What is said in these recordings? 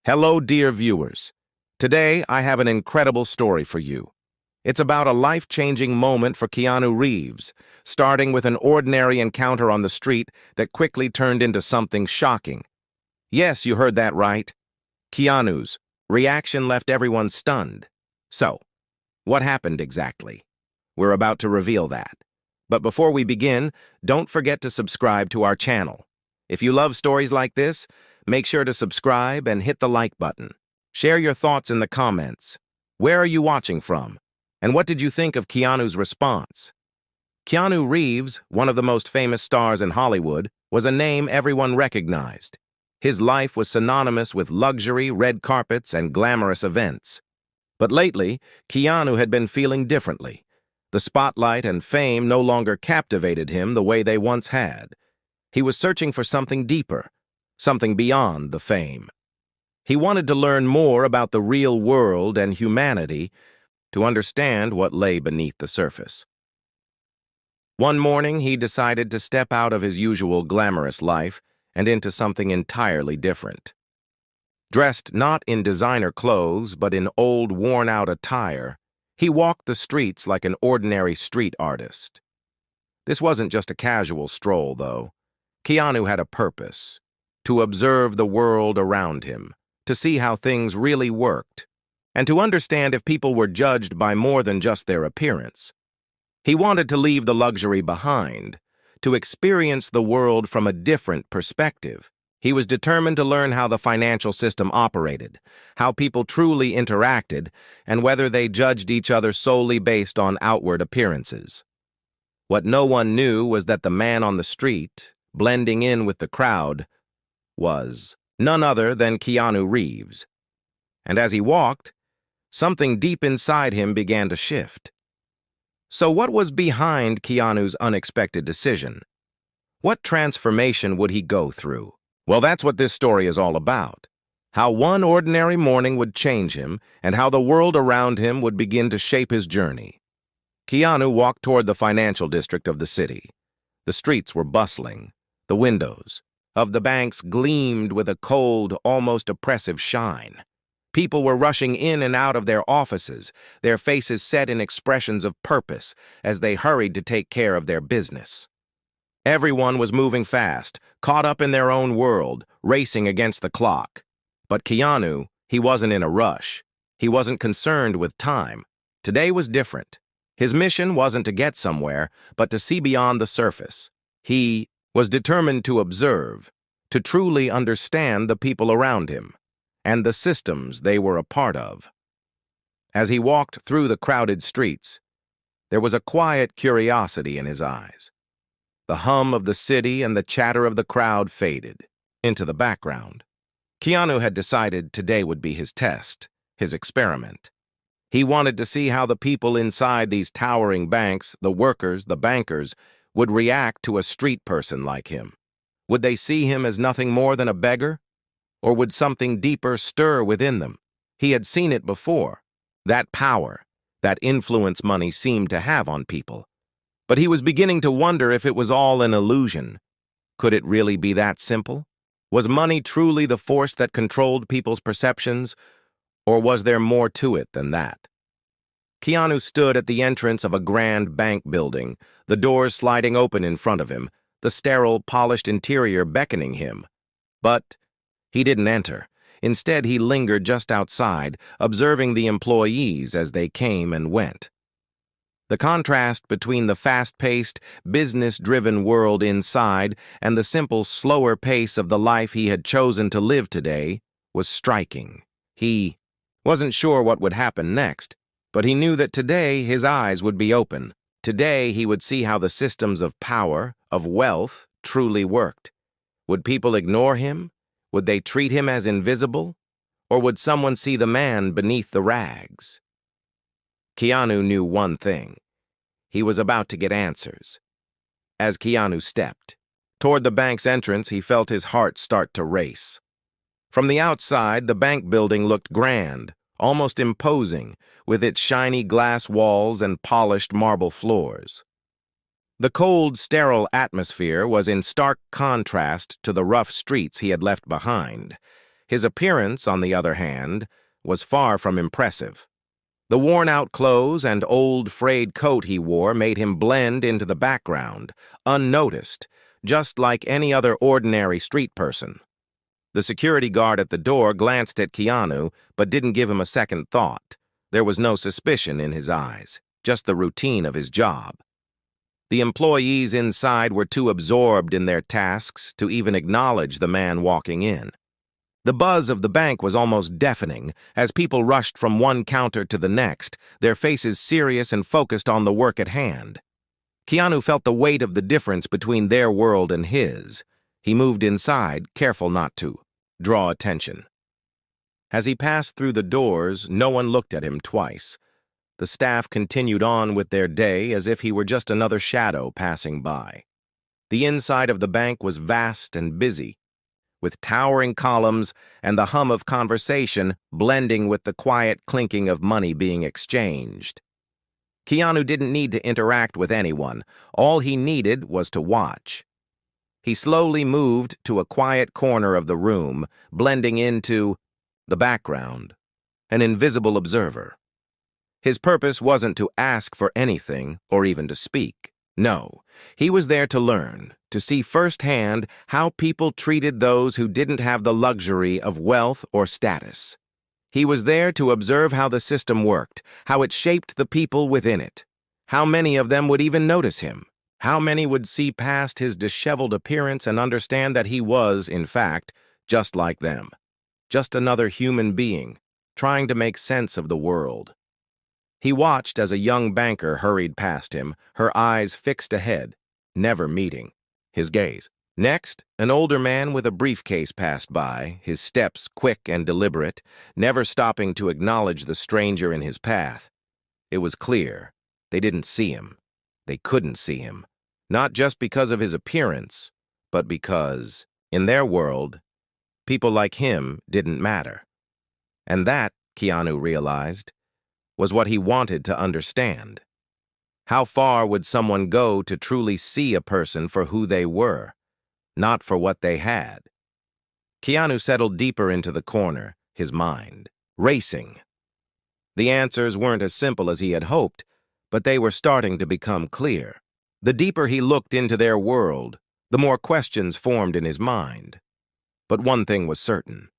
Hello, dear viewers. Today, I have an incredible story for you. It's about a life-changing moment for Keanu Reeves, starting with an ordinary encounter on the street that quickly turned into something shocking. Yes, you heard that right. Keanu's reaction left everyone stunned. So, what happened exactly? We're about to reveal that. But before we begin, don't forget to subscribe to our channel. If you love stories like this, make sure to subscribe and hit the like button. Share your thoughts in the comments. Where are you watching from? And what did you think of Keanu's response? Keanu Reeves, one of the most famous stars in Hollywood, was a name everyone recognized. His life was synonymous with luxury, red carpets, and glamorous events. But lately, Keanu had been feeling differently. The spotlight and fame no longer captivated him the way they once had. He was searching for something deeper, something beyond the fame. He wanted to learn more about the real world and humanity to understand what lay beneath the surface. One morning, he decided to step out of his usual glamorous life and into something entirely different. Dressed not in designer clothes, but in old, worn-out attire, he walked the streets like an ordinary street artist. This wasn't just a casual stroll, though. Keanu had a purpose: to observe the world around him, to see how things really worked, and to understand if people were judged by more than just their appearance. He wanted to leave the luxury behind, to experience the world from a different perspective. He was determined to learn how the financial system operated, how people truly interacted, and whether they judged each other solely based on outward appearances. What no one knew was that the man on the street, blending in with the crowd, was none other than Keanu Reeves. And as he walked, something deep inside him began to shift. So what was behind Keanu's unexpected decision? What transformation would he go through? Well, that's what this story is all about. How one ordinary morning would change him, and how the world around him would begin to shape his journey. Keanu walked toward the financial district of the city. The streets were bustling. The windows of the banks gleamed with a cold, almost oppressive shine. People were rushing in and out of their offices, their faces set in expressions of purpose as they hurried to take care of their business. Everyone was moving fast, caught up in their own world, racing against the clock. But Keanu, he wasn't in a rush. He wasn't concerned with time. Today was different. His mission wasn't to get somewhere, but to see beyond the surface. He was determined to observe, to truly understand the people around him, and the systems they were a part of. As he walked through the crowded streets, there was a quiet curiosity in his eyes. The hum of the city and the chatter of the crowd faded into the background. Keanu had decided today would be his test, his experiment. He wanted to see how the people inside these towering banks, the workers, the bankers, would react to a street person like him. Would they see him as nothing more than a beggar? Or would something deeper stir within them? He had seen it before. That power, that influence money seemed to have on people. But he was beginning to wonder if it was all an illusion. Could it really be that simple? Was money truly the force that controlled people's perceptions? Or was there more to it than that? Keanu stood at the entrance of a grand bank building, the doors sliding open in front of him, the sterile, polished interior beckoning him. But he didn't enter. Instead, he lingered just outside, observing the employees as they came and went. The contrast between the fast-paced, business-driven world inside and the simple, slower pace of the life he had chosen to live today was striking. He wasn't sure what would happen next, but he knew that today his eyes would be open. Today he would see how the systems of power, of wealth, truly worked. Would people ignore him? Would they treat him as invisible? Or would someone see the man beneath the rags? Keanu knew one thing. He was about to get answers. As Keanu stepped toward the bank's entrance, he felt his heart start to race. From the outside, the bank building looked grand, almost imposing, with its shiny glass walls and polished marble floors. The cold, sterile atmosphere was in stark contrast to the rough streets he had left behind. His appearance, on the other hand, was far from impressive. The worn-out clothes and old frayed coat he wore made him blend into the background, unnoticed, just like any other ordinary street person. The security guard at the door glanced at Keanu, but didn't give him a second thought. There was no suspicion in his eyes, just the routine of his job. The employees inside were too absorbed in their tasks to even acknowledge the man walking in. The buzz of the bank was almost deafening as people rushed from one counter to the next, their faces serious and focused on the work at hand. Keanu felt the weight of the difference between their world and his. He moved inside, careful not to draw attention. As he passed through the doors, no one looked at him twice. The staff continued on with their day as if he were just another shadow passing by. The inside of the bank was vast and busy, with towering columns and the hum of conversation blending with the quiet clinking of money being exchanged. Keanu didn't need to interact with anyone. All he needed was to watch. He slowly moved to a quiet corner of the room, blending into the background, an invisible observer. His purpose wasn't to ask for anything or even to speak. No, he was there to learn, to see firsthand how people treated those who didn't have the luxury of wealth or status. He was there to observe how the system worked, how it shaped the people within it. How many of them would even notice him? How many would see past his disheveled appearance and understand that he was, in fact, just like them? Just another human being, trying to make sense of the world. He watched as a young banker hurried past him, her eyes fixed ahead, never meeting his gaze. Next, an older man with a briefcase passed by, his steps quick and deliberate, never stopping to acknowledge the stranger in his path. It was clear. They didn't see him. They couldn't see him. Not just because of his appearance, but because, in their world, people like him didn't matter. And that, Keanu realized, was what he wanted to understand. How far would someone go to truly see a person for who they were, not for what they had? Keanu settled deeper into the corner, his mind racing. The answers weren't as simple as he had hoped, but they were starting to become clear. The deeper he looked into their world, the more questions formed in his mind. But one thing was certain.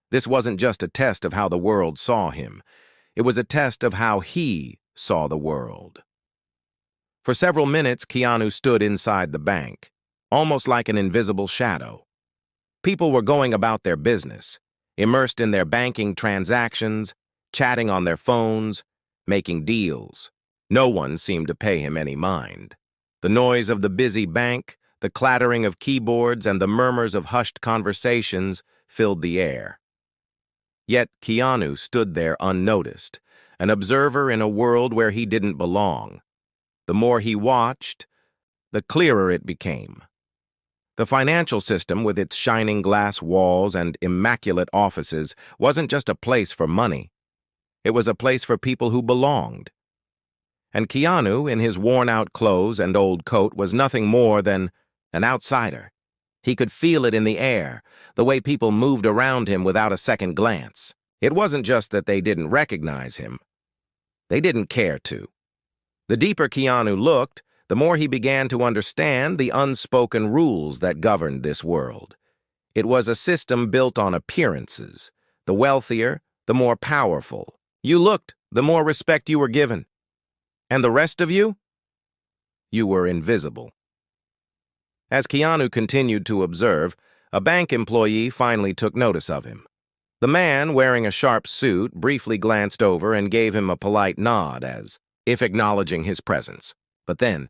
This wasn't just a test of how the world saw him. It was a test of how he saw the world. For several minutes, Keanu stood inside the bank, almost like an invisible shadow. People were going about their business, immersed in their banking transactions, chatting on their phones, making deals. No one seemed to pay him any mind. The noise of the busy bank, the clattering of keyboards, and the murmurs of hushed conversations filled the air. Yet Keanu stood there unnoticed, an observer in a world where he didn't belong. The more he watched, the clearer it became. The financial system, with its shining glass walls and immaculate offices, wasn't just a place for money. It was a place for people who belonged. And Keanu, in his worn-out clothes and old coat, was nothing more than an outsider. He could feel it in the air, the way people moved around him without a second glance. It wasn't just that they didn't recognize him. They didn't care to. The deeper Keanu looked, the more he began to understand the unspoken rules that governed this world. It was a system built on appearances. The wealthier, the more powerful you looked, the more respect you were given. And the rest of you? You were invisible. As Keanu continued to observe, a bank employee finally took notice of him. The man, wearing a sharp suit, briefly glanced over and gave him a polite nod as if acknowledging his presence. But then,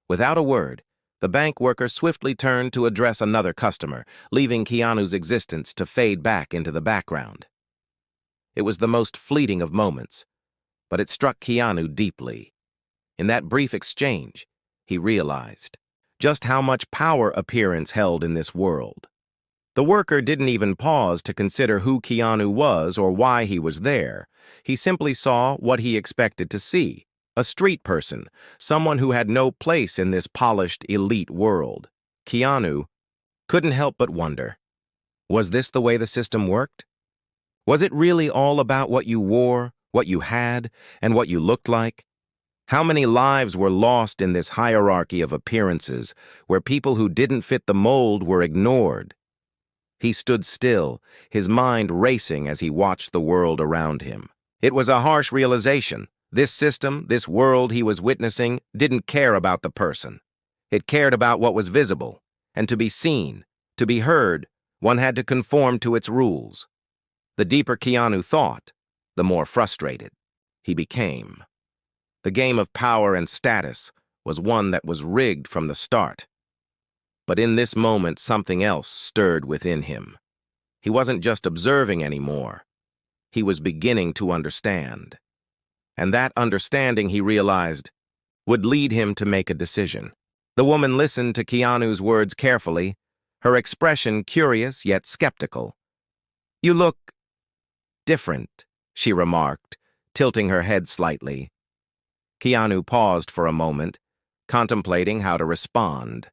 without a word, the bank worker swiftly turned to address another customer, leaving Keanu's existence to fade back into the background. It was the most fleeting of moments, but it struck Keanu deeply. In that brief exchange, he realized just how much power appearance held in this world. The worker didn't even pause to consider who Keanu was or why he was there. He simply saw what he expected to see, a street person, someone who had no place in this polished, elite world. Keanu couldn't help but wonder, Was this the way the system worked? Was it really all about what you wore, what you had, and what you looked like? How many lives were lost in this hierarchy of appearances, where people who didn't fit the mold were ignored? He stood still, his mind racing as he watched the world around him. It was a harsh realization. This system, this world he was witnessing, didn't care about the person. It cared about what was visible, and to be seen, to be heard, one had to conform to its rules. The deeper Keanu thought, the more frustrated he became. The game of power and status was one that was rigged from the start. But in this moment, something else stirred within him. He wasn't just observing anymore. He was beginning to understand. And that understanding, he realized, would lead him to make a decision. The woman listened to Keanu's words carefully, her expression curious yet skeptical. "You look different," she remarked, tilting her head slightly. Keanu paused for a moment, contemplating how to respond.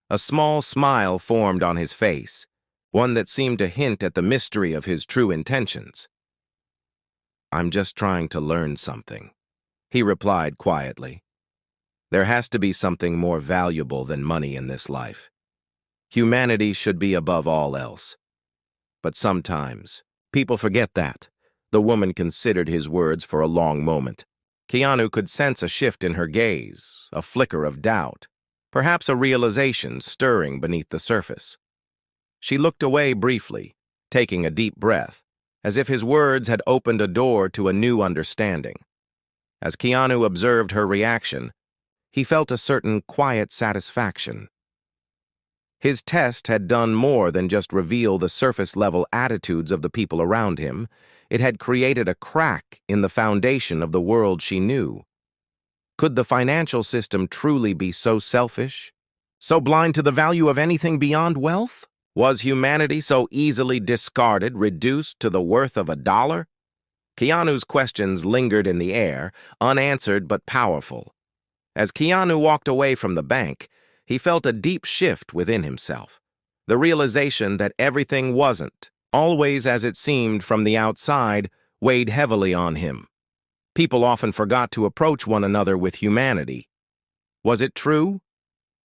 A small smile formed on his face, one that seemed to hint at the mystery of his true intentions. "I'm just trying to learn something," he replied quietly. "There has to be something more valuable than money in this life. Humanity should be above all else. But sometimes, people forget that." The woman considered his words for a long moment. Keanu could sense a shift in her gaze, a flicker of doubt, perhaps a realization stirring beneath the surface. She looked away briefly, taking a deep breath, as if his words had opened a door to a new understanding. As Keanu observed her reaction, he felt a certain quiet satisfaction. His test had done more than just reveal the surface-level attitudes of the people around him. It had created a crack in the foundation of the world she knew. Could the financial system truly be so selfish, so blind to the value of anything beyond wealth? Was humanity so easily discarded, reduced to the worth of $1? Keanu's questions lingered in the air, unanswered but powerful. As Keanu walked away from the bank, he felt a deep shift within himself, the realization that everything wasn't always as it seemed from the outside weighed heavily on him. People often forgot to approach one another with humanity. Was it true?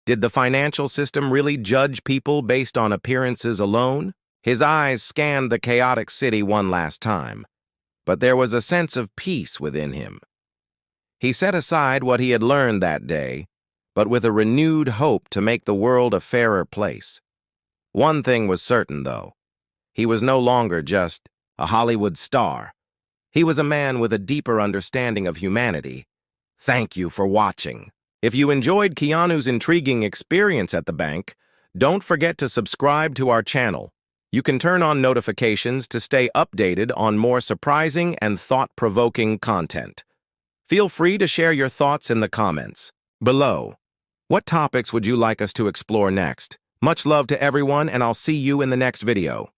Did the financial system really judge people based on appearances alone? His eyes scanned the chaotic city one last time, but there was a sense of peace within him. He set aside what he had learned that day, but with a renewed hope to make the world a fairer place. One thing was certain, though. He was no longer just a Hollywood star. He was a man with a deeper understanding of humanity. Thank you for watching. If you enjoyed Keanu's intriguing experience at the bank, don't forget to subscribe to our channel. You can turn on notifications to stay updated on more surprising and thought-provoking content. Feel free to share your thoughts in the comments below. What topics would you like us to explore next? Much love to everyone, and I'll see you in the next video.